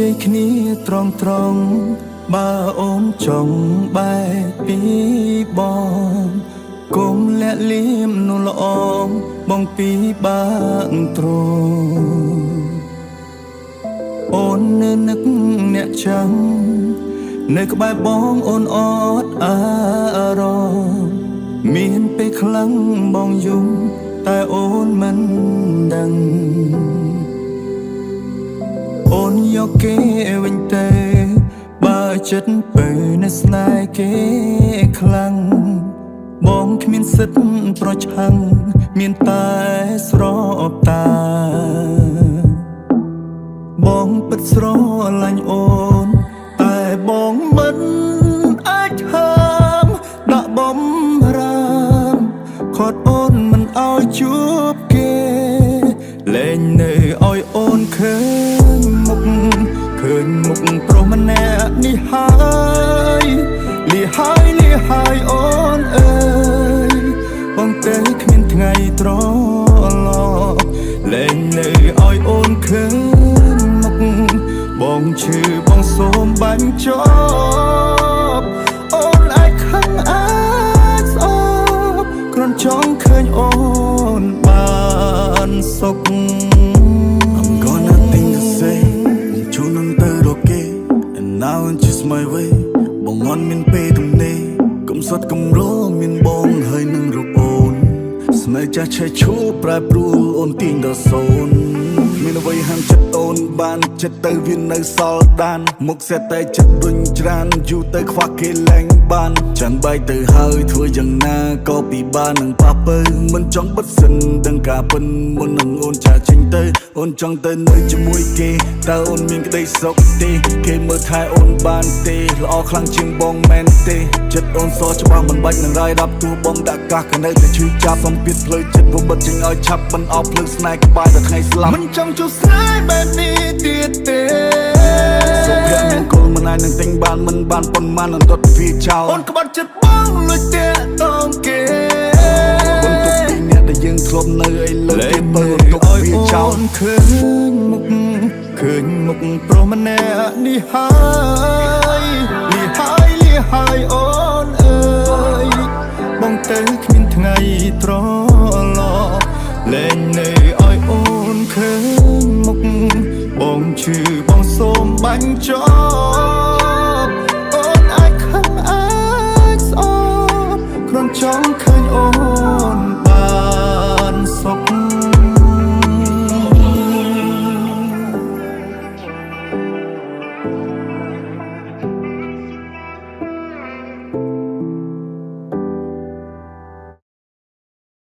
យាយគ្នាត្រង់បើអូនចង់បែកពីបងគុំលាក់លៀមនោះល្អបងពីបាក់ទ្រអូននៅនឹកអ្នកចាំនៅក្បែរបងអូនអត់អារម្មណ៍មានពេលខ្លាំងបងយំតែអូនមិនដឹងអូនយកគេវិញទេបើចិត្តបើនៅស្នេហ៍គេខ្លាំងបងគ្មានសិទ្ធប្រឆាំងមានតែស្របតាបងពិតស្រឡាញ់អូនតែបងមិនអាចហាមដាក់បំរាមខត់អូនមិនឲ្យជួបគេលែងនៅឲ្យអូនឃើញមុខប្រុសម្នាក់នេះហើយលីហើយអូនអើយបងទៅគ្មានថ្ងៃត្រឡប់លែងនៅឲ្យអូនឃើញមុខបងឈឺបងសូមបាញ់ចប់អូនអាចខឹងអាចស្អប់គ្រាន់ចង់ឃើញអូនបានសុខ I'm gonna think the same ជួននឹងទៅរកគេ and now it's just my way បងអន់មានពេលទំនេរកុំសត់កំរមានបងហើយនឹងរូបអូនស្នេហ៍ចាស់ឆេះឈួរប្រែប្រួលអូនទាញដល់សូន្យមានអ្វីហាមចិត្តអូនបានចិត្តទៅវានៅសល់ដានមុខសេះតែចិត្តរុញច្រានយូរទៅខ្វះគេលែងបានចាំបែកទៅហើយធ្វើយ៉ាងណាក៏ពិបាកនឹងប៉ះពើមិនចង់បិទសិនដឹងការពិនមុននឹងអូនចាចេញទៅអូនចង់ទៅនៅជាមួយគេតើអូនមានក្តីសុខទេគេមើលថែអូនបានទេល្អខ្លាំងជាងបងមែនទេចិត្តអូនសច្បាស់មិនបាច់នឹងរាយរាប់ទោះបងដាក់កាសក៏នៅតែឈឺចាប់សំពីផ្លូវចិត្តពុំបិទចេញឲ្យឆាប់មិនអោបភ្លើងស្នេហ៍ក្បែរតែថ្ងៃស្លាប់មិនចង់ជួបស្នេហ៍បែបនេះទៀតទេសុភមង្គលមិនអាចនឹងទិញបានមិនបានប៉ុន្មាននឹងដុតវាចោលអូនក្បត់ចិត្តបងលួចតែតងគេបន្ទុកពីអ្នកដែលយើងធ្លាប់នៅឲ្យលើគេបើទុកវាចោលឃើញមុខប្រុសម្នាក់នេះហើយលីហើយអូនអើយបងទៅគ្មានថ្ងៃត្រឡប់លែងនៅឲ្យអូនឃើញមុខបងឈឺបងសូមបាញ់ចប់អូនអាចខឹងអាចស្អប់គ្រាន់ចង់